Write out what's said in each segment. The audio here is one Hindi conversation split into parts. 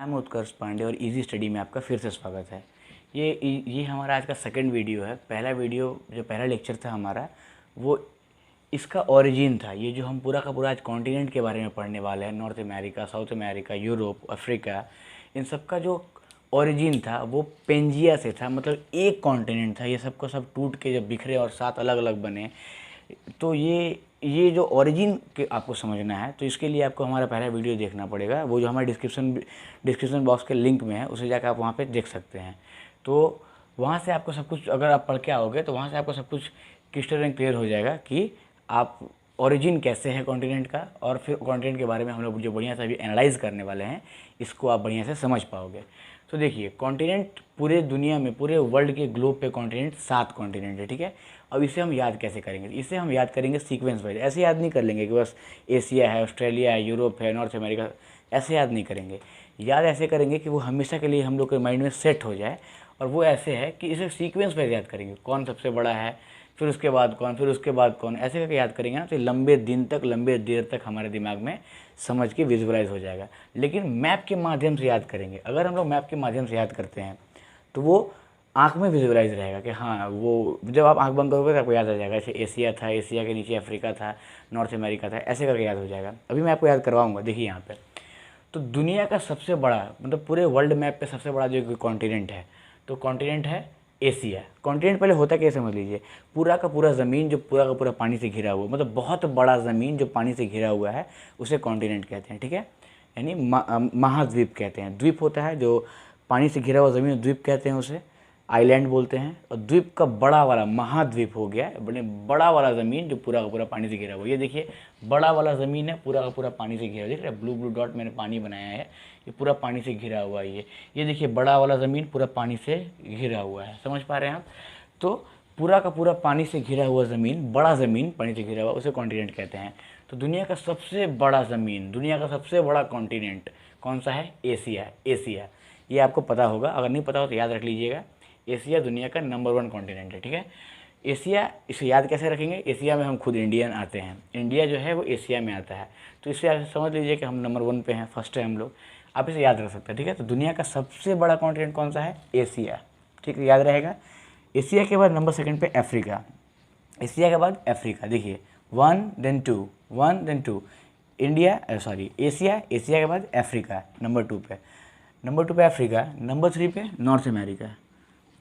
मैं उत्कर्ष पांडे और इजी स्टडी में आपका फिर से स्वागत है। ये हमारा आज का सेकंड वीडियो है। पहला वीडियो जो पहला लेक्चर था हमारा वो इसका ओरिजिन था। ये जो हम पूरा का पूरा आज कॉन्टिनेंट के बारे में पढ़ने वाले हैं, North America, South America, Europe, Africa, इन सब का जो ओरिजिन था वो पेंजिया से था। मतलब एक कॉन्टिनेंट था, ये सब का सब टूट के जब बिखरे और सात अलग अलग बने। तो ये जो ओरिजिन के आपको समझना है तो इसके लिए आपको हमारा पहला वीडियो देखना पड़ेगा। वो जो हमारे डिस्क्रिप्शन बॉक्स के लिंक में है, उसे जाकर आप वहाँ पे देख सकते हैं। तो वहाँ से आपको सब कुछ, अगर आप पढ़ के आओगे तो वहाँ से आपको सब कुछ क्रिस्टल एंड क्लियर हो जाएगा कि आप ओरिजिन कैसे है कॉन्टिनेंट का, और फिर कॉन्टिनेंट के बारे में हम लोग जो बढ़िया से अभी एनालाइज करने वाले हैं, इसको आप बढ़िया से समझ पाओगे। तो देखिए, कॉन्टिनेंट पूरे दुनिया में, पूरे वर्ल्ड के ग्लोब पे कॉन्टिनेंट 7 कॉन्टिनेंट है, ठीक है। अब इसे हम याद कैसे करेंगे? इसे हम याद करेंगे सीक्वेंस वाइज। ऐसे याद नहीं कर लेंगे कि बस एशिया है, ऑस्ट्रेलिया है, यूरोप है, नॉर्थ अमेरिका, ऐसे याद नहीं करेंगे। याद ऐसे करेंगे कि वो हमेशा के लिए हम लोग के माइंड में सेट हो जाए। और वो ऐसे है कि इसे सीक्वेंस वाइज याद करेंगे, कौन सबसे बड़ा है, फिर उसके बाद कौन, फिर उसके बाद कौन, ऐसे करके याद करेंगे ना, तो लंबे दिन तक, लंबे देर तक हमारे दिमाग में समझ के विजुअलाइज हो जाएगा। लेकिन मैप के माध्यम से याद करेंगे। अगर हम लोग मैप के माध्यम से याद करते हैं तो वो आँख में विजुअलाइज रहेगा कि हाँ, वो जब आप आँख बंद करोगे तो आपको याद आ जाएगा। जैसे एशिया था, एशिया के नीचे अफ्रीका था, नॉर्थ अमेरिका था, ऐसे करके याद हो जाएगा। अभी मैं आपको याद करवाऊँगा। देखिए यहाँ पे तो दुनिया का सबसे बड़ा, मतलब पूरे वर्ल्ड मैप पे सबसे बड़ा जो कॉन्टिनेंट है, तो कॉन्टिनेंट है एशिया। कॉन्टिनेंट पहले होता क्या समझ लीजिए, पूरा का पूरा ज़मीन जो पूरा का पूरा पानी से घिरा हुआ, मतलब बहुत बड़ा ज़मीन जो पानी से घिरा हुआ है, उसे कॉन्टिनेंट कहते हैं, ठीक है। यानी महाद्वीप कहते हैं। द्वीप होता है जो पानी से घिरा हुआ ज़मीन, द्वीप कहते हैं उसे, आइलैंड बोलते हैं। और द्वीप का बड़ा वाला महाद्वीप हो गया, बड़े बड़ा वाला ज़मीन जो पूरा का पूरा पानी से घिरा हुआ। ये देखिए, बड़ा वाला ज़मीन है, पूरा का पूरा पानी से घिरा हुआ। देख रहे हैं, ब्लू ब्लू डॉट मैंने पानी बनाया है, ये पूरा पानी से घिरा हुआ है। ये देखिए, बड़ा वाला ज़मीन पूरा पानी से घिरा हुआ है। समझ पा रहे हैं आप? तो पूरा का पूरा पानी से घिरा हुआ ज़मीन, बड़ा ज़मीन पानी से घिरा हुआ, उसे कॉन्टिनेंट कहते हैं। तो दुनिया का सबसे बड़ा ज़मीन, दुनिया का सबसे बड़ा कॉन्टिनेंट कौन सा है? एशिया। एशिया, ये आपको पता होगा, अगर नहीं पता हो तो याद रख लीजिएगा। एशिया दुनिया का नंबर 1 कॉन्टिनेंट है, ठीक है। एशिया, इसे याद कैसे रखेंगे? एशिया में हम खुद इंडियन आते हैं, इंडिया जो है वो एशिया में आता है, तो इससे आप समझ लीजिए कि हम नंबर 1 पे हैं, फर्स्ट है हम लोग। आप इसे याद रख सकते हैं, ठीक है। तो दुनिया का सबसे बड़ा कॉन्टिनेंट कौन सा है? एशिया, ठीक है, याद रहेगा। एशिया के बाद नंबर 2 पे अफ्रीका। एशिया के बाद अफ्रीका। देखिए, 1 then 2, 1 then 2। India, sorry, Asia, Asia के बाद अफ्रीका नंबर 2 पे, नंबर 2 पे अफ्रीका, नंबर 3 पे नॉर्थ अमेरिका।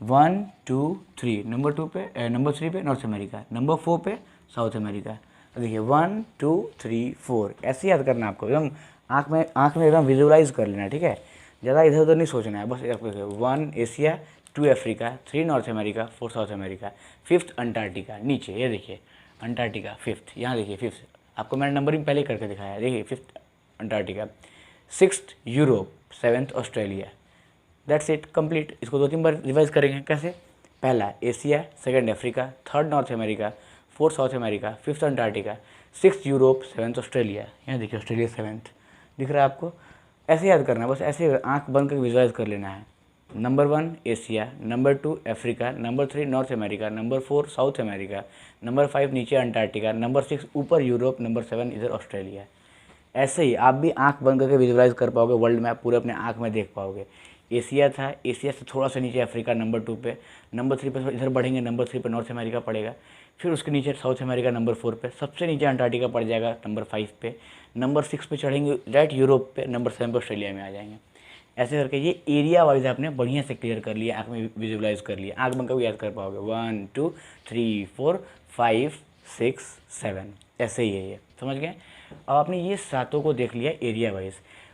1 2 3, नंबर 2 पे, नंबर 3 पे नॉर्थ अमेरिका, नंबर 4 पे साउथ अमेरिका। तो देखिए 1 2 3 4, ऐसे याद करना आपको, एकदम आँख में एकदम विजुअलाइज कर लेना, ठीक है। ज़्यादा इधर उधर नहीं सोचना है, बस 1 Asia, 2 Africa, 3 north America, 4 south America, 5th Antarctica. नीचे ये देखिए अंटार्कटिका 5th, यहाँ देखिए 5th, आपको मैंने नंबरिंग पहले करके दिखाया है। देखिए 5th Antarctica, 6th Europe, 7th Australia. That's it, complete. इसको 2-3 बार रिवाइज करेंगे। कैसे? पहला Asia, 2nd Africa, 3rd north America, 4th south America, 5th Antarctica, 6th Europe, 7th Australia. यहाँ देखिए ऑस्ट्रेलिया 7th दिख रहा है आपको। ऐसे याद करना है, बस ऐसे आंख बंद करके विजुअलाइज कर लेना है। Number 1 Asia, number 2 Africa, number 3 north America, number 4 south America, number 5 नीचे अंटार्कटिका, नंबर 6 ऊपर यूरोप, नंबर 7 इधर ऑस्ट्रेलिया। ऐसे ही आप भी आंख बंद करके विजुअलाइज कर पाओगे, वर्ल्ड मैप पूरे अपने आंख में देख पाओगे। एशिया था, एशिया से थोड़ा सा नीचे अफ्रीका नंबर 2 पे, नंबर 3 पे इधर बढ़ेंगे, नंबर 3 पे नॉर्थ अमेरिका पड़ेगा, फिर उसके नीचे साउथ अमेरिका नंबर 4 पे, सबसे नीचे अंटार्कटिका पड़ जाएगा नंबर 5 पे, नंबर 6 पे चढ़ेंगे डायरेक्ट यूरोप पे, नंबर 7 पे ऑस्ट्रेलिया में आ जाएंगे। ऐसे करके ये एरिया वाइज आपने बढ़िया से क्लियर कर लिया, आँख में विजुअलाइज कर लिया, आँख बंद कर याद कर पाओगे। 1 2 3 4 5 6 7, ऐसे ही है ये, समझ गए। अब आपने ये सातों को देख लिया एरिया वाइज।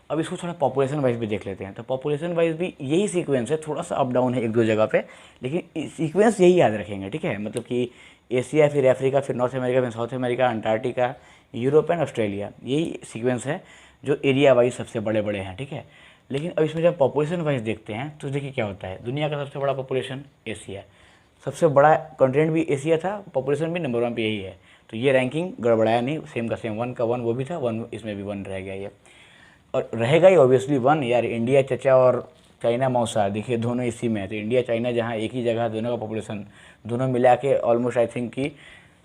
अब इसको थोड़ा पॉपुलेशन वाइज भी देख लेते हैं। तो पॉपुलेशन वाइज भी यही सीक्वेंस है, थोड़ा सा अप डाउन है 1-2 जगह पे, लेकिन सीक्वेंस यही याद रखेंगे, ठीक है। मतलब कि एशिया, फिर अफ्रीका, फिर नॉर्थ अमेरिका, फिर south America, Antarctica, Europe and Australia, यही सीक्वेंस है जो एरिया वाइज सबसे बड़े बड़े हैं, ठीक है। लेकिन अब इसमें जब पॉपुलेशन वाइज देखते हैं तो देखिए क्या होता है। दुनिया का सबसे बड़ा पॉपुलेशन एशिया, सबसे बड़ा कॉन्टिनेंट भी एशिया था, पॉपुलेशन भी नंबर 1 पे यही है। तो ये रैंकिंग गड़बड़ाया नहीं, सेम का सेम, 1 का 1 वो भी था, 1 इसमें भी 1 रह गया ये, और रहेगा ही ऑब्वियसली 1 यार। इंडिया चचा और चाइना मौसा, देखिए दोनों इसी में है। तो इंडिया चाइना जहाँ एक ही जगह, दोनों का पॉपुलेशन दोनों मिला के ऑलमोस्ट आई थिंक कि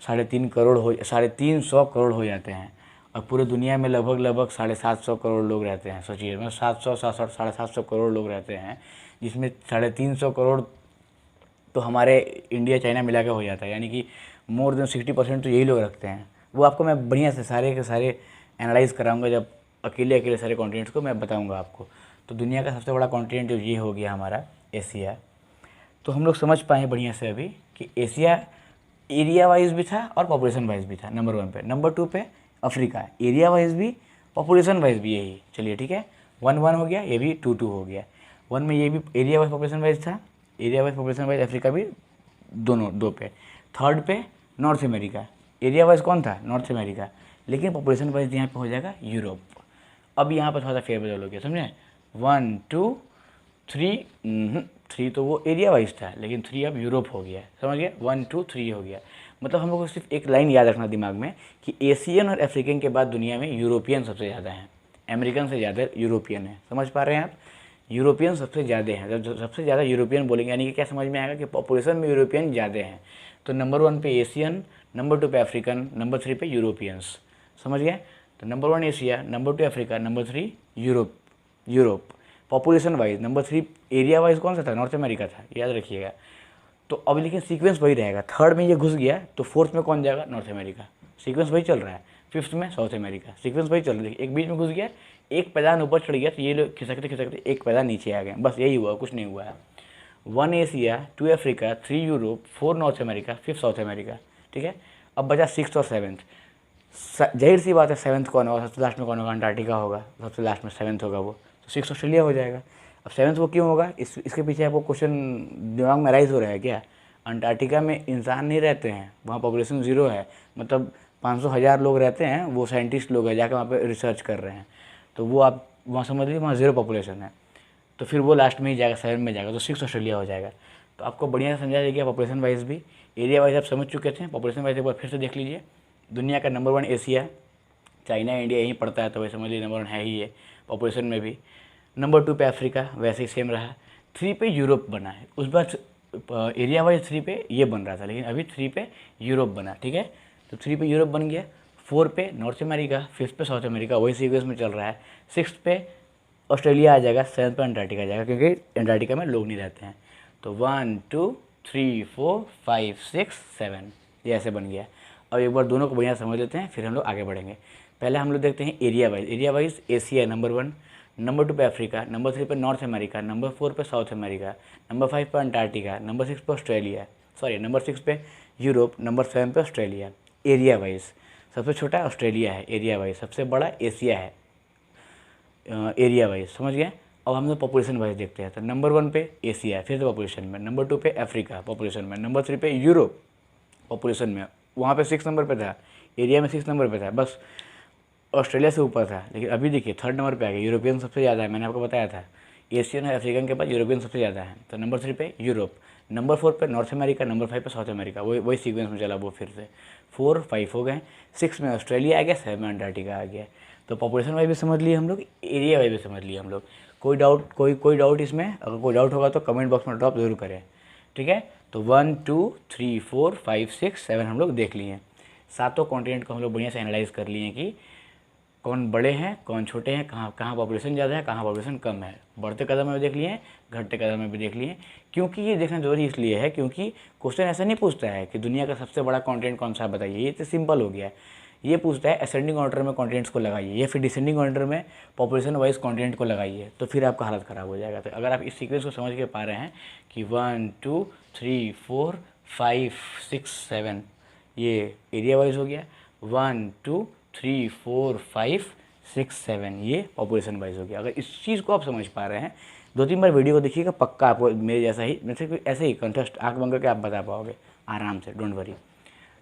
3.5 करोड़ हो, 350 करोड़ हो जाते हैं। और पूरे दुनिया में लगभग 750 करोड़ लोग रहते हैं। सोचिए, मतलब 700 750 करोड़ लोग रहते हैं, जिसमें 350 करोड़ तो हमारे इंडिया चाइना मिला के हो जाता है, यानी कि मोर देन 60% तो यही लोग रखते हैं। वो आपको मैं बढ़िया से सारे के सारे एनालाइज कराऊंगा, जब अकेले अकेले सारे कॉन्टिनेंट्स को मैं बताऊंगा आपको। तो दुनिया का सबसे बड़ा कॉन्टिनेंट जो ये हो गया हमारा एशिया। तो हम लोग समझ पाए बढ़िया से अभी कि एशिया एरिया वाइज भी था और पॉपुलेशन वाइज भी था नंबर 1 पे। नंबर 2 पे अफ्रीका, एरिया वाइज भी पॉपुलेशन वाइज भी यही। चलिए ठीक है, 1-1 हो गया, ये भी 2-2 हो गया। 1 में ये भी एरिया वाइज पॉपुलेशन वाइज था, area wise population wise Africa भी दोनों 2 पे। थर्ड पे नॉर्थ अमेरिका, एरिया वाइज कौन था? नॉर्थ अमेरिका, लेकिन पॉपुलेशन वाइज यहाँ पे हो जाएगा यूरोप। अब यहाँ पर थोड़ा सा फेरबदल हो गया, समझे? 1 2 3, 3 तो वो एरिया वाइज था, लेकिन 3 अब यूरोप हो गया, समझ गया? 1 2 3 हो गया। मतलब हम लोग को सिर्फ एक लाइन याद रखना दिमाग में कि एशियन और अफ्रीकन के बाद दुनिया में यूरोपियन सबसे ज़्यादा हैं, अमेरिकन से ज़्यादा यूरोपियन है। समझ पा रहे हैं आप? यूरोपियन सबसे ज़्यादा हैं। जब सबसे ज़्यादा यूरोपियन बोलेंगे यानी कि क्या समझ में आएगा कि पॉपुलेशन में यूरोपियन ज़्यादा हैं। तो नंबर 1 पे एशियन, नंबर 2 पे अफ्रीकन, नंबर 3 पे यूरोपियंस। समझ गए? तो number 1 Asia, number 2 Africa, number 3 Europe. Population wise number 3, area wise कौन सा था? नॉर्थ अमेरिका था, याद रखिएगा। तो अब लेकिन सीक्वेंस वही रहेगा। थर्ड में ये घुस गया तो फोर्थ में कौन जाएगा? North America. सीक्वेंस वही चल रहा है। फिफ्थ में साउथ अमेरिका, सीक्वेंस वही चल रही है। एक बीच में घुस गया, एक पैदान ऊपर चढ़ गया तो ये लोग खिसकते खिसकते एक पैदान नीचे आ गए, बस यही हुआ, कुछ नहीं हुआ है। 1 Asia, 2 Africa, 3 Europe, 4 north America, 5 south America. ठीक है, अब बचा 6th और 7th। जाहिर सी बात है 7th कौन होगा? सबसे लास्ट में कौन होगा? अंटार्कटिका होगा, सबसे लास्ट में 7th होगा वो, तो 6 ऑस्ट्रेलिया हो जाएगा। अब 7th वो क्यों होगा? इसके पीछे आपको क्वेश्चन दिमाग में राइज हो रहा है क्या? अंटार्कटिका में इंसान नहीं रहते हैं, वहाँ पॉपुलेशन 0 है, मतलब 500,000 लोग रहते हैं, वो साइंटिस्ट लोग हैं जाकर वहाँ पे रिसर्च कर रहे हैं, तो वो आप वहाँ समझ लीजिए वहाँ 0 पॉपुलेशन है। तो फिर वो लास्ट में ही जाएगा, 7 में जाएगा, तो 6 ऑस्ट्रेलिया हो जाएगा। तो आपको बढ़िया से समझा गया पॉपुलेशन वाइज भी, एरिया वाइज आप समझ चुके थे, पॉपुलेशन वाइज एक बार फिर से देख लीजिए। दुनिया का नंबर 1 एशिया, चाइना इंडिया यहीं पड़ता है, तो वही समझ लीजिए नंबर 1 है ही है पॉपुलेशन में भी। नंबर 2 पे अफ्रीका, वैसे ही सेम रहा। 3 पे यूरोप बना है, उस बार एरिया वाइज 3 पे ये बन रहा था, लेकिन अभी 3 पे यूरोप बना। ठीक है, तो 3 पे यूरोप बन गया। 4 पे नॉर्थ अमेरिका, 5th पे साउथ अमेरिका, वही सीक्वेंस में चल रहा है। 6th पे ऑस्ट्रेलिया आ जाएगा, 7th पे अंटार्कटिका आ जाएगा, क्योंकि अंटार्कटिका में लोग नहीं रहते हैं। तो 1 2 3 4 5 6 7 ये ऐसे बन गया। अब एक बार दोनों को बढ़िया समझ लेते हैं, फिर हम लोग आगे बढ़ेंगे। पहले हम लोग देखते हैं area wise. Area wise Asia number 1, number 2 पे अफ्रीका, नंबर 3 पे नॉर्थ अमेरिका, नंबर 4 पे साउथ अमेरिका, नंबर 5 पे अंटार्कटिका, नंबर 6 पे ऑस्ट्रेलिया, नंबर 6 पे यूरोप, नंबर 7 पे ऑस्ट्रेलिया। एरिया वाइज सबसे छोटा ऑस्ट्रेलिया है, एरिया वाइज सबसे बड़ा एशिया है, एरिया वाइज। समझ गए? अब हम लोग पॉपुलेशन वाइज देखते हैं। तो नंबर 1 पे एशिया, फिर से पॉपुलेशन में, नंबर 2 पे अफ्रीका पॉपुलेशन में, नंबर 3 पे यूरोप पॉपुलेशन में, वहाँ पे 6 नंबर पे था, एरिया में 6 नंबर पे था, बस ऑस्ट्रेलिया से ऊपर था। लेकिन अभी देखिए 3rd नंबर पे आ गया, यूरोपियन सबसे ज़्यादा है, मैंने आपको बताया था। एशियन और अफ्रीकन के बाद यूरोपियन सबसे ज़्यादा है। तो नंबर 3 पे यूरोप, नंबर 4 पे नॉर्थ अमेरिका, नंबर 5 पे साउथ अमेरिका, वही सीक्वेंस में चला वो फिर से। 4 5 हो गए, 6 में ऑस्ट्रेलिया आ गया, 7 में अंटार्कटिका आ गया। तो पॉपुलेशन वाइज भी समझ लिए हम लोग, एरिया वाइज भी समझ लिए हम लोग। कोई डाउट इसमें? अगर कोई डाउट होगा तो कमेंट बॉक्स में ड्रॉप जरूर करें। ठीक है, तो 1 2 3 4 5 6 7 हम लोग देख लिए। सातों कॉन्टिनेंट को हम लोग बढ़िया से एनालाइज कर लिए कि कौन बड़े हैं, कौन छोटे हैं, कहाँ कहाँ पॉपुलेशन ज़्यादा है, कहाँ पॉपुलेशन कम है। बढ़ते कदम में भी देख लिए, घटते कदम में भी देख लिए। क्योंकि ये देखना जरूरी इसलिए है क्योंकि क्वेश्चन ऐसा नहीं पूछता है कि दुनिया का सबसे बड़ा कॉन्टिनेंट कौन सा बताइए, ये तो सिंपल हो गया है। ये पूछता है असेंडिंग ऑर्डर में कॉन्टिनेंट्स को लगाइए या फिर डिसेंडिंग ऑर्डर में पॉपुलेशन वाइज कॉन्टिनेंट को लगाइए, तो फिर आपका हालत ख़राब हो जाएगा। तो अगर आप इस सीक्वेंस को समझ के पा रहे हैं कि 1 2 3 4 5 6 7 ये एरिया वाइज हो गया, 1 2 3 4 5 6 7 ये पॉपुलेशन वाइज हो गया। अगर इस चीज़ को आप समझ पा रहे हैं, 2-3 बार वीडियो को देखिएगा, पक्का आपको मेरे जैसा ही ऐसे ही कंटेस्ट आँख बंद करके आप बता पाओगे आराम से, डोंट वरी।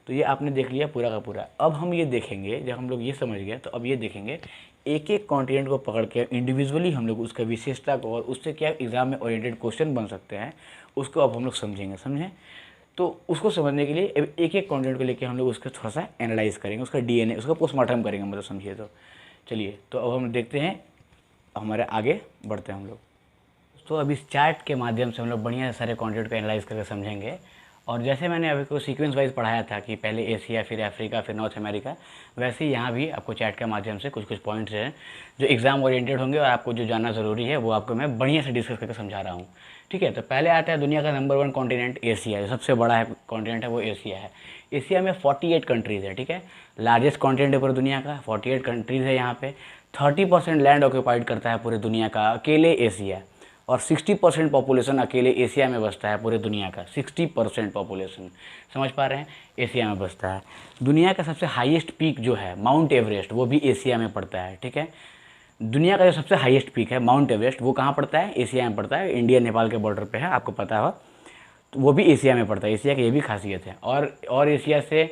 तो ये आपने देख लिया पूरा का पूरा। अब हम ये देखेंगे, जब हम लोग ये समझ गए तो अब ये देखेंगे एक एक कॉन्टिनेंट को पकड़ के इंडिविजुअली हम लोग उसका विशेषता को और उससे क्या एग्जाम में ओरिएंटेड क्वेश्चन बन सकते हैं उसको अब हम लोग समझेंगे। समझें? तो उसको समझने के लिए एक एक कॉन्टिनेंट को लेकर हम लोग उसका थोड़ा सा एनालाइज करेंगे, उसका DNA, उसका पोस्टमार्टम करेंगे, मतलब समझिए। तो चलिए, तो अब हम देखते हैं, हमारे आगे बढ़ते हैं हम लोग। तो अब इस चार्ट के माध्यम से हम लोग बढ़िया सारे कॉन्टिनेंट को एनालाइज करके समझेंगे और जैसे मैंने अभी को सीक्वेंस वाइज पढ़ाया था कि पहले एशिया, फिर अफ्रीका, फिर नॉर्थ अमेरिका, वैसे ही यहाँ भी आपको चैट के माध्यम से कुछ कुछ पॉइंट्स हैं जो एग्ज़ाम ओरिएंटेड होंगे और आपको जो जानना ज़रूरी है वो आपको मैं बढ़िया से डिस्कस करके समझा रहा हूँ। ठीक है, तो पहले आता है दुनिया का नंबर 1 कॉन्टिनेंट एशिया, जो सबसे बड़ा है कॉन्टिनेंट है वो एशिया है। एशिया में 48 कंट्रीज़ है। ठीक है, लार्जेस्ट कॉन्टिनेंट है पूरी दुनिया का, 48 कंट्रीज़ है यहाँ पे। 30% लैंड ऑक्यूपाइड करता है पूरी दुनिया का अकेले एशिया, और 60% पॉपुलेशन अकेले एशिया में बसता है पूरे दुनिया का। 60% पॉपुलेशन, समझ पा रहे हैं, एशिया में बसता है। दुनिया का सबसे हाईएस्ट पीक जो है माउंट एवरेस्ट, वो भी एशिया में पड़ता है। ठीक है, दुनिया का जो सबसे हाईएस्ट पीक है माउंट एवरेस्ट, वो कहाँ पड़ता है? एशिया में पड़ता है। इंडिया नेपाल के बॉर्डर पे है, आपको पता हो, तो वो भी एशिया में पड़ता है। एशिया की ये भी खासियत है। और एशिया से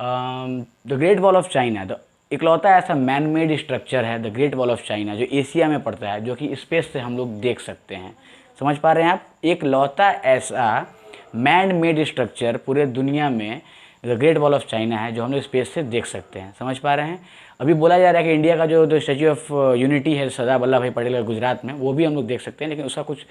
the great wall of China, the इकलौता ऐसा मैन मेड स्ट्रक्चर है the great wall of China, जो एशिया में पड़ता है, जो कि स्पेस से हम लोग देख सकते हैं। समझ पा रहे हैं आप? एक लौता ऐसा मैन मेड स्ट्रक्चर पूरे दुनिया में the great wall of China है, जो हम लोग स्पेस से देख सकते हैं। समझ पा रहे हैं? अभी बोला जा रहा है कि इंडिया का जो स्टैच्यू ऑफ यूनिटी है सरदार वल्लभ भाई पटेल का गुजरात में, वो भी हम लोग देख सकते हैं, लेकिन उसका कुछ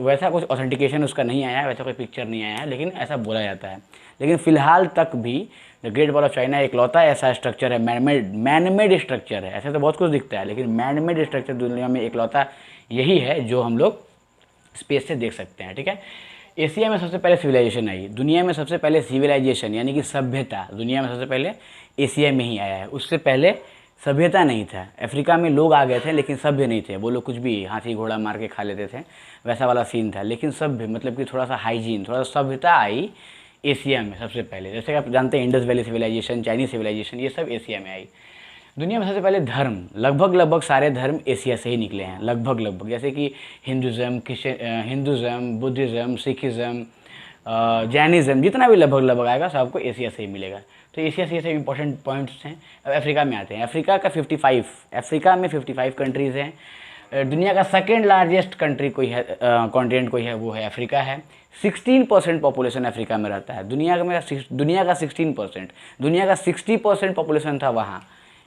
वैसा कुछ ऑथेंटिकेशन उसका नहीं आया है, वैसा कोई पिक्चर नहीं आया है, लेकिन ऐसा बोला जाता है। लेकिन फिलहाल तक भी the great wall of China इकलौता ऐसा स्ट्रक्चर है, मैन मेड स्ट्रक्चर है। ऐसे तो बहुत कुछ दिखता है, लेकिन मैन मेड स्ट्रक्चर दुनिया में इकलौता यही है जो हम लोग स्पेस से देख सकते हैं। ठीक है, एशिया में सबसे पहले सिविलाइजेशन आई। दुनिया में सबसे पहले सिविलाइजेशन यानी कि सभ्यता दुनिया में सबसे पहले एशिया में ही आया है। उससे पहले सभ्यता नहीं था। अफ्रीका में लोग आ गए थे, लेकिन सभ्य नहीं थे। वो लोग कुछ भी हाथी घोड़ा मार के खा लेते थे, वैसा वाला सीन था। लेकिन सभ्य मतलब कि थोड़ा सा हाइजीन, थोड़ा सा सभ्यता आई एशिया में सबसे पहले। जैसे कि आप जानते हैं Indus valley civilisation, Chinese civilisation, ये सब एशिया में आई। दुनिया में सबसे पहले धर्म, लगभग सारे धर्म एशिया से ही निकले हैं, लगभग। जैसे कि हिंदुज़म, बुद्धिज़्म, सिखिज़्म, जैनिज़्म, जितना भी लगभग आएगा सब आपको एशिया से ही मिलेगा। तो एशिया से ये सब इंपॉर्टेंट पॉइंट्स हैं। अब अफ्रीका में आते हैं। अफ्रीका में 55 कंट्रीज़ हैं। दुनिया का सेकेंड लार्जेस्ट कंट्री कोई है, कॉन्टिनेंट कोई है, वो है अफ्रीका है। 16% पॉपुलेशन अफ्रीका में रहता है। दुनिया का 16%, दुनिया का 60% पॉपुलेशन था वहाँ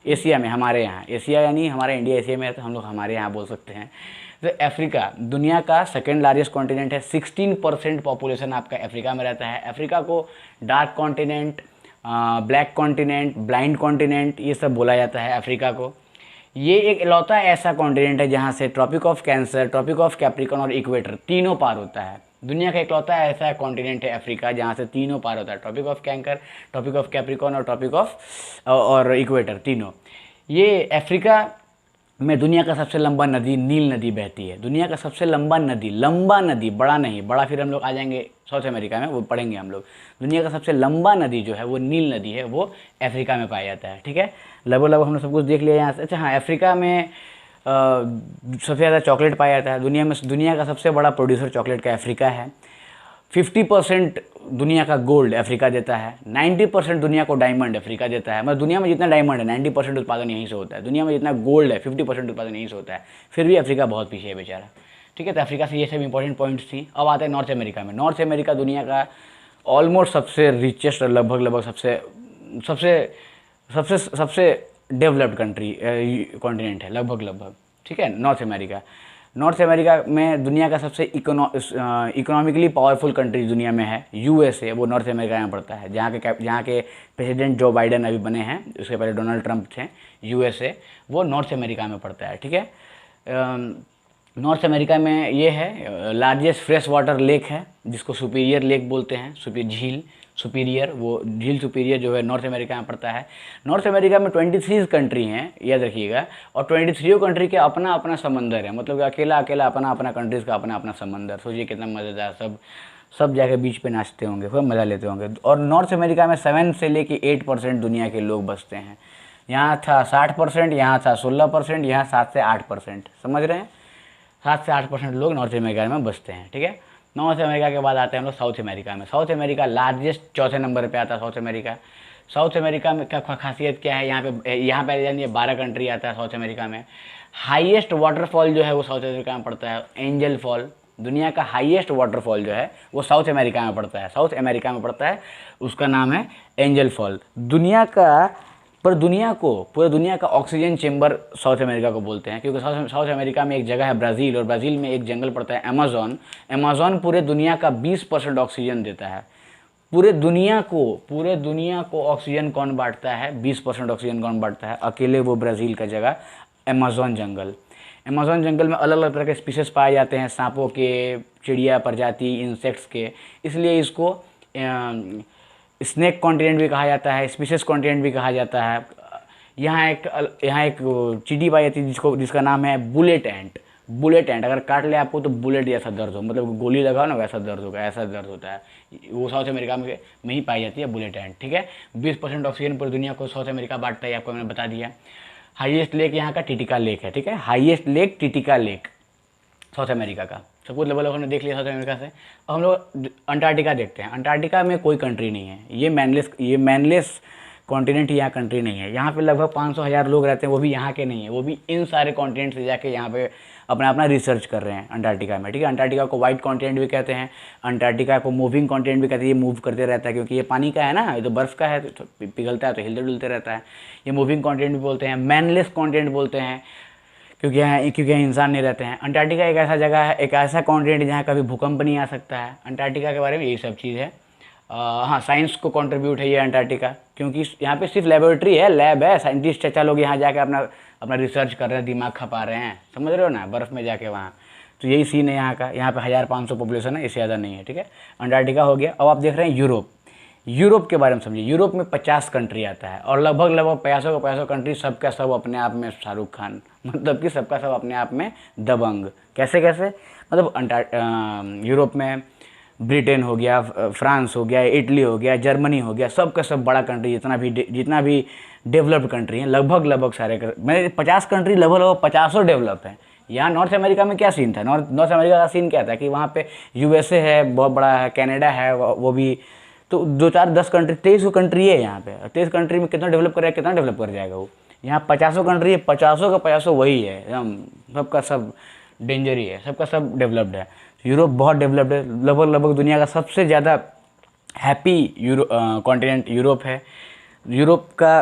एशिया में, हमारे यहाँ। एशिया यानी हमारा इंडिया एशिया में है, तो हम लोग हमारे यहाँ बोल सकते हैं। तो अफ्रीका दुनिया का सेकेंड लार्जेस्ट कॉन्टिनेंट है। 16% पॉपुलेशन आपका अफ्रीका में रहता है। अफ्रीका को dark continent, black continent, blind continent, ये सब बोला जाता है अफ्रीका को। ये एक इकलौता ऐसा कॉन्टिनेंट है जहाँ से Tropic of Cancer, Tropic of Capricorn और इक्वेटर तीनों पार होता है। दुनिया का इकलौता ऐसा कॉन्टिनेंट है अफ्रीका जहाँ से तीनों पार होता है, Tropic of Cancer, Tropic of Capricorn और ट्रॉपिक ऑफ और इक्वेटर तीनों। ये अफ्रीका में दुनिया का सबसे लंबा नदी नील नदी बहती है। दुनिया का सबसे लंबा नदी, बड़ा नहीं, बड़ा फिर हम लोग आ जाएंगे साउथ अमेरिका में, वो पढ़ेंगे हम लोग। दुनिया का सबसे लंबा नदी जो है वो नील नदी है, वो अफ्रीका में पाया जाता है। ठीक है, लगभग हमने सब कुछ देख लिया यहाँ से। अच्छा हाँ, अफ्रीका में सबसे ज़्यादा चॉकलेट पाया जाता है। दुनिया का सबसे बड़ा प्रोड्यूसर चॉकलेट का अफ्रीका है। 50% दुनिया का गोल्ड अफ्रीका देता है। 90% दुनिया को डायमंड अफ्रीका देता है। मतलब दुनिया में जितना डायमंड है 90% उत्पादन यहीं से होता है। दुनिया में जितना गोल्ड है 50% उत्पादन यहीं से होता है। फिर भी अफ्रीका बहुत पीछे है बेचारा। ठीक है, तो अफ्रीका से ये सब इंपॉर्टेंट पॉइंट्स थी। अब आते हैं नॉर्थ अमेरिका में। नॉर्थ अमेरिका दुनिया का ऑलमोस्ट सबसे रिचेस्ट और लगभग सबसे डेवलप्ड कॉन्टिनेंट है, लगभग। ठीक है, नॉर्थ अमेरिका में दुनिया का सबसे इकोनॉमिकली पावरफुल कंट्री दुनिया में है यूएसए, वो नॉर्थ अमेरिका में पड़ता है। जहाँ के प्रेसिडेंट जो बाइडन अभी बने हैं, उसके पहले डोनाल्ड ट्रंप थे। यूएसए वो नॉर्थ अमेरिका में पड़ता है। ठीक है, नॉर्थ अमेरिका में ये है लार्जेस्ट फ्रेश वाटर लेक है, जिसको सुपीरियर लेक बोलते हैं, झील सुपीरियर, वो झील सुपीरियर जो है नॉर्थ अमेरिका में पड़ता है। नॉर्थ अमेरिका में 23 कंट्री हैं, याद रखिएगा, और 23 कंट्री के अपना अपना समंदर है। मतलब अकेला अपना कंट्रीज़ का अपना समंदर। सोचिए कितना मज़ेदार, सब जाके बीच पे नाचते होंगे, खूब मज़ा लेते होंगे। और नॉर्थ अमेरिका में 7 से लेके 8% दुनिया के लोग बसते हैं। यहाँ था 60%, यहाँ था 16%, यहाँ 7 से 8%। समझ रहे हैं, 7 से 8% लोग नॉर्थ अमेरिका में बसते हैं। ठीक है, नॉर्थ अमेरिका के बाद आते हैं हम लोग साउथ अमेरिका में। साउथ अमेरिका लार्जेस्ट, चौथे नंबर पे आता है साउथ अमेरिका। साउथ अमेरिका में क्या खासियत क्या है? यहाँ पे यानी 12 कंट्री आता है साउथ अमेरिका में। हाईएस्ट वाटरफॉल जो है वो साउथ अमेरिका में पड़ता है, एंजल फॉल। दुनिया का हाईएस्ट वाटरफॉल जो है वो साउथ अमेरिका में पड़ता है, उसका नाम है एंजल फॉल। पूरे दुनिया का ऑक्सीजन चेंबर साउथ अमेरिका को बोलते हैं, क्योंकि साउथ अमेरिका में एक जगह है ब्राज़ील, और ब्राज़ील में एक जंगल पड़ता है अमेज़न। पूरे दुनिया का 20% ऑक्सीजन देता है। पूरे दुनिया को ऑक्सीजन कौन बांटता है? 20% ऑक्सीजन कौन बांटता है? अकेले वो ब्राज़ील का जगह अमेज़न जंगल। अमेज़न जंगल में अलग अलग तरह के स्पीशीज़ पाए जाते हैं, सांपों के, चिड़िया प्रजाति, इंसेक्ट्स के, इसलिए इसको स्नेक कॉन्टिनेंट भी कहा जाता है, स्पीशीज़ कॉन्टिनेंट भी कहा जाता है। यहाँ एक चींटी पाई जाती है जिसका नाम है बुलेट एंट। बुलेट एंट अगर काट ले आपको तो बुलेट जैसा दर्द हो, मतलब गोली लगाओ ना वैसा दर्द होगा, ऐसा दर्द होता है। वो साउथ अमेरिका में ही पाई जाती है बुलेट एंट, ठीक है। 20% ऑक्सीजन पूरी दुनिया को साउथ अमेरिका बांटता है, आपको मैंने बता दिया। हाईएस्ट लेक यहाँ का टिटिका लेक है, ठीक है। Highest lake Titicaca lake South America का। सब कुछ लेवल ने देख लिया साउथ अमेरिका से। अब हम लोग अंटार्कटिका देखते हैं। अंटार्कटिका में कोई कंट्री नहीं है, ये मैनलेस कॉन्टिनेंट ही यहाँ कंट्री नहीं है। यहाँ पे लगभग 500,000 लोग रहते हैं, वो भी यहाँ के नहीं है, वो भी इन सारे कॉन्टिनेंट से जाके यहाँ पे अपना रिसर्च कर रहे हैं अंटार्कटिका में, ठीक है। अंटार्कटिका को वाइट कॉन्टिनेंट भी कहते हैं, अंटार्कटिका को मूविंग कॉन्टिनेंट भी कहते हैं। ये मूव करते रहता है क्योंकि ये पानी का है ना, ये तो बर्फ़ का है, तो पिघलता है तो हिलते डुलते रहता है। ये मूविंग कॉन्टिनेंट भी बोलते हैं, मैनलेस कॉन्टिनेंट बोलते हैं क्योंकि यहाँ इंसान नहीं रहते हैं। अंटार्कटिका एक ऐसा जगह है, एक ऐसा कॉन्टिनेंट जहाँ कभी भूकंप नहीं आ सकता है। अंटार्कटिका के बारे में यही सब चीज़ है। हाँ, साइंस को कंट्रीब्यूट है ये अंटार्कटिका, क्योंकि यहाँ पे सिर्फ लेबोरेटरी है, लैब है, साइंटिस्ट चचा लोग यहाँ जाके अपना रिसर्च कर रहे हैं, दिमाग खपा रहे हैं, समझ रहे हो ना, बर्फ़ में जाके वहाँ। तो यही सीन है यहाँ का। यहाँ पे 1500 पॉपुलेशन है, इससे ज़्यादा नहीं है, ठीक है। अंटार्कटिका हो गया। अब आप देख रहे हैं यूरोप के बारे में समझिए। यूरोप में 50 कंट्री आता है और लगभग 500 कंट्री, सबका सब अपने आप में शाहरुख खान, मतलब कि सबका सब अपने आप में दबंग। कैसे मतलब यूरोप में ब्रिटेन हो गया, फ्रांस हो गया, इटली हो गया, जर्मनी हो गया, सब का सब बड़ा कंट्री, जितना भी डेवलप्ड कंट्री हैं, लगभग सारे मैंने 50 कंट्री लगभग 50 डेवलप हैं। यहाँ नॉर्थ अमेरिका में क्या सीन था? नॉर्थ अमेरिका का सीन क्या था कि वहाँ पे यूएसए है, बहुत बड़ा है, कनाडा है, वो भी, तो 2-4-10 कंट्री, 23 कंट्री है यहाँ पे। 23 कंट्री में कितना डेवलप करेगा, कितना डेवलप कर जाएगा वो? यहाँ 50 कंट्री है, 50 का 50 वही है, एकदम सबका सब डेंजर ही है, सबका सब डेवलप्ड है। यूरोप बहुत डेवलप्ड है, लगभग दुनिया का सबसे ज़्यादा हैप्पी कॉन्टिनेंट यूरोप है। यूरोप का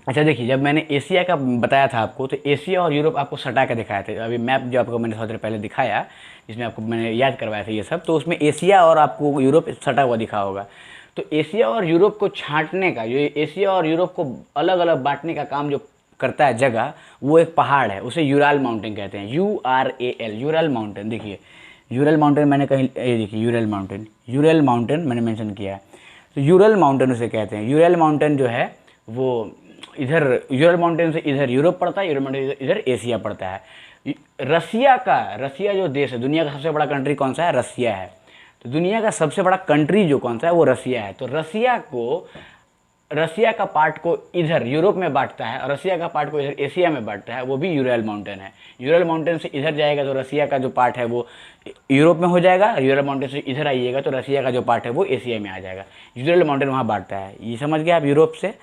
अच्छा देखिए, जब मैंने एशिया का बताया था आपको, तो एशिया और यूरोप आपको सटा के दिखाया था। अभी मैप जो आपको मैंने थोड़ी देर पहले दिखाया, जिसमें आपको मैंने याद करवाया था ये सब, तो उसमें एशिया और आपको यूरोप सटा हुआ दिखा होगा। तो एशिया और यूरोप को छांटने का, ये एशिया और यूरोप को अलग अलग बांटने का काम जो करता है जगह, वो एक पहाड़ है, उसे यूराल माउंटेन कहते हैं। URAL, Ural mountain. देखिए यूरल माउंटेन मैंने कहीं, ये देखिए यूरल माउंटेन मैंने मेंशन किया है। तो यूरल माउंटेन उसे कहते हैं। यूरल माउंटेन जो है वो इधर, यूरल माउंटेन से इधर यूरोप पड़ता है, यूरल माउंटेन इधर एशिया पड़ता है। रसिया जो देश है, दुनिया का सबसे बड़ा कंट्री कौन सा है? रसिया है। तो दुनिया का सबसे बड़ा कंट्री जो कौन सा है, वो रसिया है। तो रसिया का पार्ट को इधर यूरोप में बांटता है और रसिया का पार्ट को इधर एशिया में बांटता है, वो भी यूरल माउंटेन है। यूरल माउंटेन से इधर जाएगा तो रसिया का जो पार्ट है वो यूरोप में हो जाएगा, यूरल माउंटेन से इधर आइएगा तो रसिया का जो पार्ट है वो एशिया में आ जाएगा। यूरल माउंटेन वहाँ बांटता है, ये समझ गए आप यूरोप से।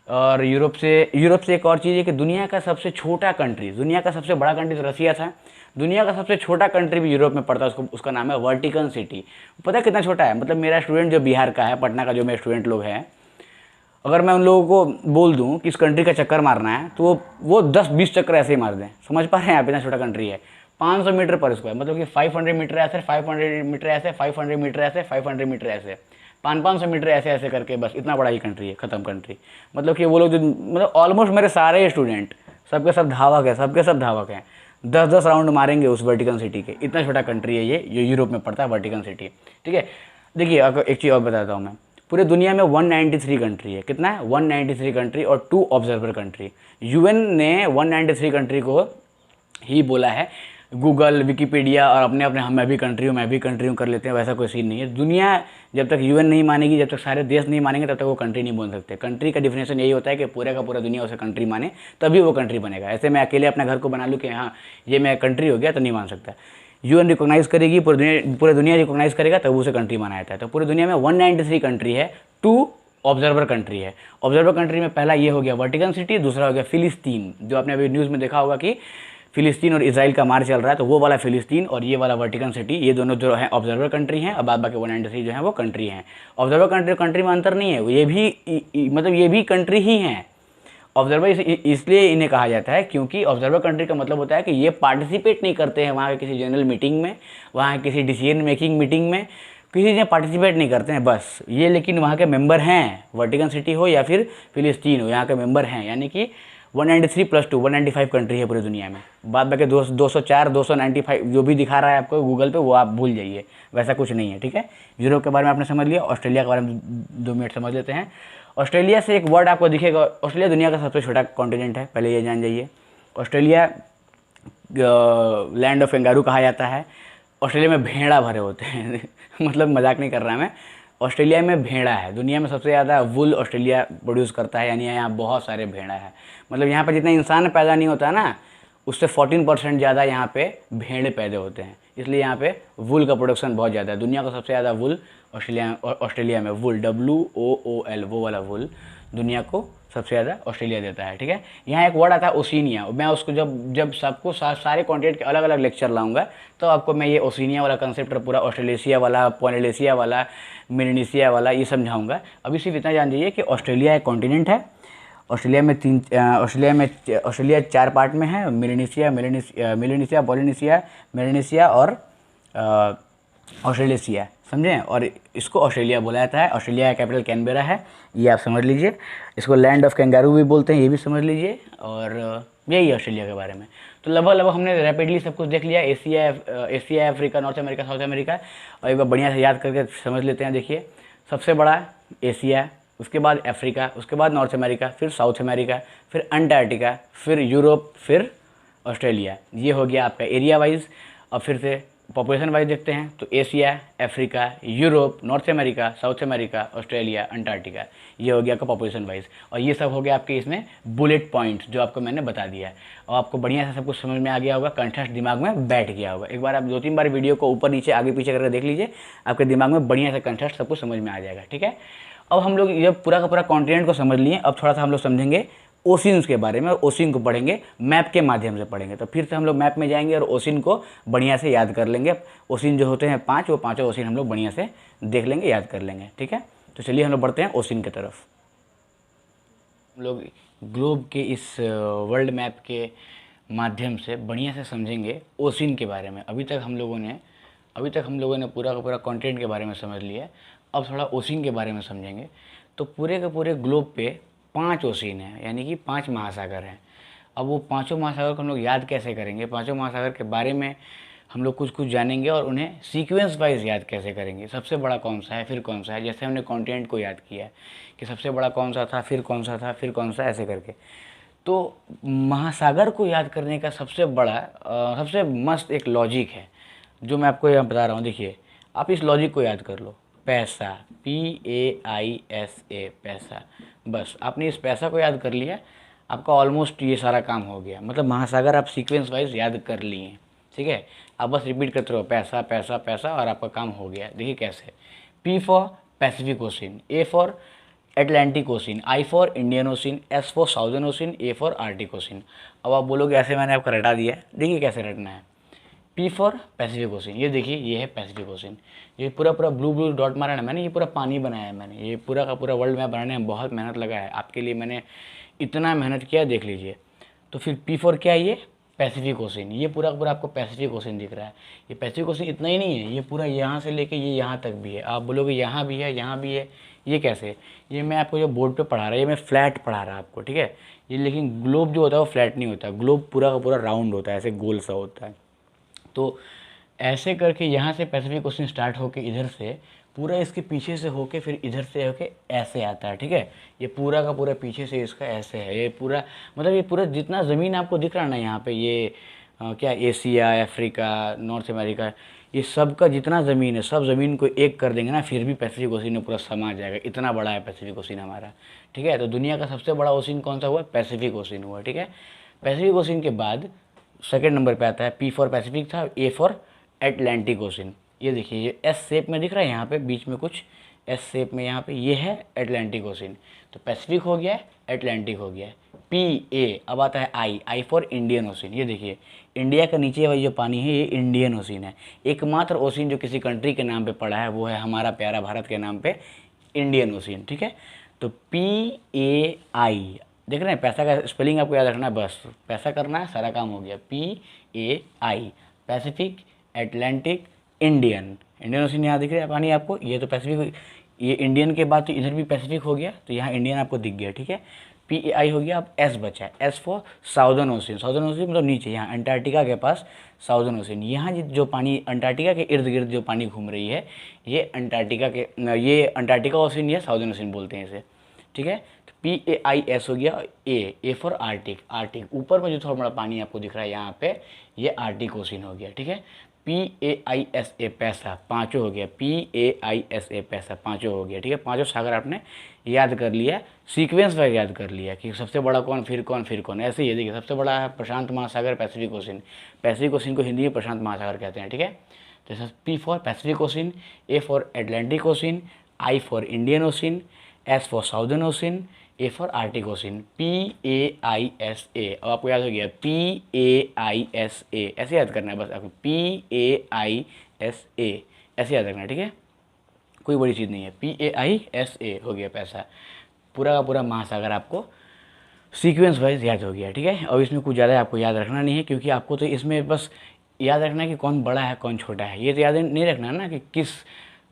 और यूरोप से एक और चीज़ है कि दुनिया का सबसे छोटा कंट्री, दुनिया का सबसे बड़ा कंट्री तो रसिया था, दुनिया का सबसे छोटा कंट्री भी यूरोप में पड़ता है, उसका नाम है वर्टिकन सिटी। पता है कितना छोटा है? मतलब मेरा स्टूडेंट जो बिहार का है, पटना का जो मेरे स्टूडेंट लोग हैं, अगर मैं उन लोगों को बोल दूं कि इस कंट्री का चक्कर मारना है तो वो 10-20 चक्कर ऐसे ही मार दें। समझ पा रहे हैं आप? इतना छोटा कंट्री है। 500 मीटर पर स्क्वायर, मतलब कि 500 मीटर ऐसे, 500 मीटर ऐसे, 500 मीटर ऐसे, 500 मीटर ऐसे, 500 मीटर ऐसे ऐसे करके, बस इतना बड़ा ही कंट्री है, ख़त्म कंट्री। मतलब कि वो लोग जो, मतलब ऑलमोस्ट मेरे सारे स्टूडेंट सबके सब धावक हैं, 10-10 राउंड मारेंगे उस वर्टिकन सिटी के। इतना छोटा कंट्री है ये यूरोप में पड़ता है वर्टिकन सिटी, ठीक है। देखिए आपको एक चीज़ और बताता हूँ मैं, पूरे दुनिया में 193 कंट्री है। कितना है? 193 कंट्री और 2 ऑब्जर्वर कंट्री। यूएन ने 193 कंट्री को ही बोला है। गूगल, विकीपीडिया और अपने मैं भी कंट्री हूँ कर लेते हैं, वैसा कोई सीन नहीं है। दुनिया जब तक यूएन नहीं मानेगी, जब तक सारे देश नहीं मानेंगे, तब तक वो कंट्री नहीं बोल सकते। कंट्री का डिफिनेशन यही होता है कि पूरा का पूरा दुनिया उसे कंट्री माने, तभी वो कंट्री बनेगा। ऐसे मैं अकेले अपना घर को बना लूँ कि हाँ ये मैं कंट्री हो गया, तो नहीं मान सकता। यूएन रिकॉग्नाइज करेगी, पूरे दुनिया रिकॉग्नाइज करेगा, तब उसे कंट्री माना जाता है। तो पूरी दुनिया में 193 कंट्री है, 2 ऑब्जर्वर कंट्री है। ऑब्जर्वर कंट्री में पहला ये हो गया वर्टिकन सिटी, दूसरा हो गया फिलिस्तीन, जो आपने अभी न्यूज़ में देखा होगा कि फिलिस्तीन और इजराइल का मार चल रहा है, तो वो वाला फिलिस्तीन और ये वाला वर्टिकन सिटी, ये दोनों जो है ऑब्जर्वर कंट्री हैं। अब बाकी 193 जो है वो कंट्री हैं। ऑब्जर्वर कंट्री में अंतर नहीं है, ये भी कंट्री ही हैं। ऑब्जर्वर इसलिए इन्हें कहा जाता है क्योंकि ऑब्जर्वर कंट्री का मतलब होता है कि ये पार्टिसिपेट नहीं करते हैं वहाँ के किसी जनरल मीटिंग में, वहाँ किसी डिसीजन मेकिंग मीटिंग में, किसी चीज़ में पार्टिसिपेट नहीं करते हैं बस ये, लेकिन वहाँ के मेंबर हैं, वर्टिकन सिटी हो या फिर फिलिस्तीन हो, यहाँ के मेंबर हैं। यानी कि 193 + 2 195 कंट्री है पूरी दुनिया में। बाद बाकी 204 295 जो भी दिखा रहा है आपको गूगल पे, वो आप भूल जाइए, वैसा कुछ नहीं है, ठीक है। यूरोप के बारे में आपने समझ लिया, ऑस्ट्रेलिया के बारे में 2 मिनट समझ लेते हैं। ऑस्ट्रेलिया से एक वर्ड आपको दिखेगा, ऑस्ट्रेलिया दुनिया का सबसे छोटा कॉन्टिनेंट है, पहले ये जान जाइए। ऑस्ट्रेलिया लैंड ऑफ कैंगारू कहा जाता है। ऑस्ट्रेलिया में भेड़ा भरे होते हैं मतलब मजाक नहीं कर रहा मैं, ऑस्ट्रेलिया में भेड़ा है। दुनिया में सबसे ज़्यादा वुल ऑस्ट्रेलिया प्रोड्यूस करता है, यानी यहाँ बहुत सारे भेड़ा है। मतलब यहाँ पर जितना इंसान पैदा नहीं होता ना, उससे 14% ज़्यादा यहाँ पे भेड़ पैदा होते हैं, इसलिए यहाँ पे वुल का प्रोडक्शन बहुत ज़्यादा है। दुनिया का सबसे ज़्यादा वुल ऑस्ट्रेलिया में वुल, WOOL, वो वाला वुल दुनिया को सबसे ज़्यादा ऑस्ट्रेलिया देता है, ठीक है। यहाँ एक वर्ड आता है ओशिनिया, मैं उसको जब सबको सारे कॉन्टिनेंट के अलग अलग लेक्चर लाऊंगा तो आपको मैं ये ओशिनिया वाला कंसेप्ट, पूरा ऑस्ट्रेलेशिया वाला, पोलिनेशिया वाला, मेरिनेशिया वाला, ये समझाऊंगा। अभी सिर्फ इतना जान जाइए कि ऑस्ट्रेलिया एक कॉन्टिनेंट है। ऑस्ट्रेलिया 4 पार्ट में है, मेरिनेशिया, पोलिनेशिया और ऑस्ट्रेलेशिया, समझें। और इसको ऑस्ट्रेलिया बोला जाता है। ऑस्ट्रेलिया का कैपिटल कैनबेरा है, ये आप समझ लीजिए। इसको लैंड ऑफ कैंगारू भी बोलते हैं, ये भी समझ लीजिए। और यही है ऑस्ट्रेलिया के बारे में। तो लगभग हमने रैपिडली सब कुछ देख लिया, Asia, Africa, north America, South America. और एक बार बढ़िया से याद करके समझ लेते हैं। देखिए, सबसे बड़ा एशिया, उसके बाद अफ्रीका, उसके बाद नॉर्थ अमेरिका, फिर साउथ अमेरिका, फिर अंटार्कटिका, फिर यूरोप, फिर ऑस्ट्रेलिया। ये हो गया आपका एरिया वाइज। अब फिर से पॉपुलेशन वाइज देखते हैं तो Asia, Africa, Europe, north America, South America, Australia, Antarctica, ये हो गया आपका पॉपुलेशन वाइज। और ये सब हो गया आपके इसमें बुलेट पॉइंट्स जो आपको मैंने बता दिया है। और आपको बढ़िया से सब कुछ समझ में आ गया होगा, कंटेक्स्ट दिमाग में बैठ गया होगा। एक बार आप 2-3 बार वीडियो को ऊपर नीचे आगे पीछे करके देख लीजिए, आपके दिमाग में बढ़िया से कंटेक्स्ट सब कुछ समझ में आ जाएगा, ठीक है। अब हम लोग जब पूरा का पूरा कॉन्टिनेंट को समझ लिए, अब थोड़ा सा हम लोग समझेंगे ओशिन्स के बारे में। ओशिन को पढ़ेंगे, मैप के माध्यम से पढ़ेंगे। तो फिर से हम लोग मैप में जाएंगे और ओशिन को बढ़िया से याद कर लेंगे। ओशिन जो होते हैं 5, वो 5 ओशिन हम लोग बढ़िया से देख लेंगे, याद कर लेंगे, ठीक है। तो चलिए हम लोग बढ़ते हैं ओशिन की तरफ। हम लोग ग्लोब के इस वर्ल्ड मैप के माध्यम से बढ़िया से समझेंगे ओशिन के बारे में। अभी तक हम लोगों ने पूरा का पूरा कॉन्टिनेंट के बारे में समझ लिया। अब थोड़ा ओशिन के बारे में समझेंगे। तो पूरे के पूरे ग्लोब पे 5 ओशिन हैं, यानी कि 5 महासागर हैं। अब वो पाँचों महासागर को हम लोग याद कैसे करेंगे, पाँचों महासागर के बारे में हम लोग कुछ जानेंगे और उन्हें सीक्वेंस वाइज याद कैसे करेंगे। सबसे बड़ा कौन सा है, फिर कौन सा है, जैसे हमने कॉन्टिनेंट को याद किया कि सबसे बड़ा कौन सा था, फिर कौन सा था, फिर कौन सा, ऐसे करके। तो महासागर को याद करने का सबसे बड़ा सबसे मस्त एक लॉजिक है जो मैं आपको यहाँ बता रहा हूँ। देखिए, आप इस लॉजिक को याद कर लो। पैसा, PAISA, पैसा। बस आपने इस पैसा को याद कर लिया, आपका ऑलमोस्ट ये सारा काम हो गया। मतलब महासागर आप सीक्वेंस वाइज याद कर लिए, ठीक है। आप बस रिपीट करते रहो, पैसा पैसा पैसा, और आपका काम हो गया। देखिए कैसे। P for Pacific ocean, A for Atlantic ocean, I for Indian ocean, S for southern ocean, A for Arctic ocean. अब आप बोलोगे ऐसे मैंने आपको रटा दिया है। देखिए कैसे रटना है। P फॉर पैसिफिक ओशिन, ये देखिए ये है पैसिफिक ओशिन। ये पूरा ब्लू डॉट मारा है ना मैंने, ये पूरा पानी बनाया है मैंने। ये पूरा का पूरा वर्ल्ड मैप बनाने में बहुत मेहनत लगा है, आपके लिए मैंने इतना मेहनत किया, देख लीजिए। तो फिर P फॉर क्या है, ये पैसिफिक ओशिन। ये पूरा का पूरा आपको पैसिफिक ओशिन दिख रहा है। ये पैसिफिक ओशिन इतना ही नहीं है, ये पूरा यहाँ से लेके ये यहाँ तक भी है। आप बोलोगे यहाँ भी है, यहाँ भी है, ये कैसे। ये मैं आपको जो बोर्ड पे पढ़ा रहा है, ये मैं फ्लैट पढ़ा रहा आपको, ठीक है। ये लेकिन ग्लोब जो होता है वो फ्लैट नहीं होता, ग्लोब पूरा का पूरा राउंड होता है, ऐसे गोल सा होता है। तो ऐसे करके यहाँ से पैसिफिक ओशिन स्टार्ट होके इधर से पूरा इसके पीछे से होके फिर इधर से होके ऐसे आता है, ठीक है। ये पूरा का पूरा पीछे से इसका ऐसे है। ये पूरा मतलब ये पूरा जितना ज़मीन आपको दिख रहा है ना यहाँ पे, ये क्या एशिया, अफ्रीका, नॉर्थ अमेरिका, ये सब का जितना ज़मीन है, सब ज़मीन को एक कर देंगे ना, फिर भी पैसिफिक ओशिन में पूरा समा जाएगा। इतना बड़ा है पैसिफिक ओशिन हमारा, ठीक है। तो दुनिया का सबसे बड़ा ओशिन कौन सा हुआ, पैसिफिक ओशिन हुआ, ठीक है। पैसिफिक ओशिन के बाद सेकेंड नंबर पे आता है, P फॉर पैसिफिक था, A फॉर एटलांटिक ओशिन। ये देखिए, ये S शेप में दिख रहा है यहाँ पे, बीच में कुछ S शेप में यहाँ पे, ये है एटलांटिक ओशिन। तो पैसिफिक हो गया है, एटलांटिक हो गया है, PA। अब आता है I फॉर इंडियन ओशिन। ये देखिए, इंडिया का नीचे वाला जो पानी है ये इंडियन ओशिन है। एकमात्र ओशिन जो किसी कंट्री के नाम पे पड़ा है वो है हमारा प्यारा भारत के नाम पे इंडियन ओशिन, ठीक है। तो PAI, देख रहे हैं, पैसा का स्पेलिंग आपको याद रखना है, बस पैसा करना है, सारा काम हो गया। PAI, Pacific, Atlantic, Indian, Indian ocean यहाँ दिख रहा है पानी आपको, ये तो पैसिफिक, ये इंडियन के बाद तो इधर भी पैसिफिक हो गया, तो यहाँ इंडियन आपको दिख गया, ठीक है। PAI हो गया, अब S बचा है, S for southern ocean, southern ocean मतलब नीचे यहाँ अंटार्कटिका के पास साउदर्न ओशन, यहाँ जो पानी अंटार्कटिका के इर्द गिर्द जो पानी घूम रही है ये अंटार्कटिका के, ये अंटार्कटिका ओशन या साउदर्न ओशन बोलते हैं इसे, ठीक है। तो PAIS हो गया, A फॉर आर्टिक, आर्टिक ऊपर में जो थोड़ा बड़ा पानी आपको दिख रहा है यहाँ पे ये आर्टिक ओशन हो गया, ठीक है। PAISA पैसा पाँचों हो गया, PAISA पैसा पाँचों हो गया, ठीक है। पांचों सागर आपने याद कर लिया, सीक्वेंस वाइज याद कर लिया कि सबसे बड़ा कौन फिर कौन फिर कौन, ऐसे ही देखिए सबसे बड़ा है प्रशांत महासागर, पैसिफिक ओशन, पैसिफिक ओशन को हिंदी में प्रशांत महासागर कहते हैं, ठीक है। तो P for Pacific ocean, A for Atlantic ocean, I for Indian ocean, S for southern ocean, A for Arctic ocean, PAISA। अब आपको याद हो गया PAISA, ऐसे याद करना है बस आपको, PAISA ऐसे याद रखना है, ठीक है, कोई बड़ी चीज़ नहीं है। PAISA हो गया पैसा, पूरा का पूरा महासागर आपको सीक्वेंस वाइज याद हो गया, ठीक है। और इसमें कुछ ज़्यादा आपको याद रखना नहीं है, क्योंकि आपको तो इसमें बस याद रखना है कि कौन बड़ा है कौन छोटा है, ये तो याद नहीं रखना है ना कि किस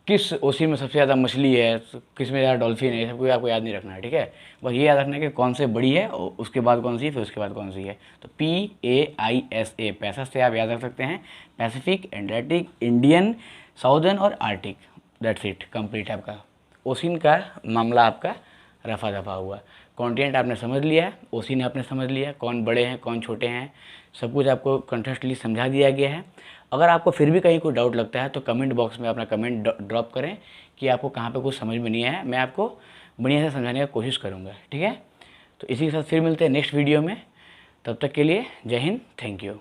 किस ओशन में सबसे ज़्यादा मछली है, किस में ज़्यादा डॉल्फिन है, ये सब कुछ आपको याद नहीं रखना है, ठीक है। बस ये याद रखना है कि कौन से बड़ी है और उसके बाद कौन सी है, फिर उसके बाद कौन सी है। तो PAISA पैसा से आप याद रख सकते हैं, पैसिफिक, एटलांटिक, इंडियन, साउदर्न और आर्टिक, दैट्स इट, कंप्लीट आपका ओशन का मामला आपका रफा दफा हुआ। कॉन्टिनेंट आपने समझ लिया है, ओशन आपने समझ लिया, कौन बड़े हैं कौन छोटे हैं, सब कुछ आपको कंटेक्स्टली समझा दिया गया है। अगर आपको फिर भी कहीं कोई डाउट लगता है तो कमेंट बॉक्स में अपना कमेंट ड्रॉप करें कि आपको कहाँ पे कुछ समझ में नहीं आया, मैं आपको बढ़िया से समझाने का कोशिश करूँगा, ठीक है। तो इसी के साथ फिर मिलते हैं नेक्स्ट वीडियो में, तब तक के लिए जय हिंद, थैंक यू।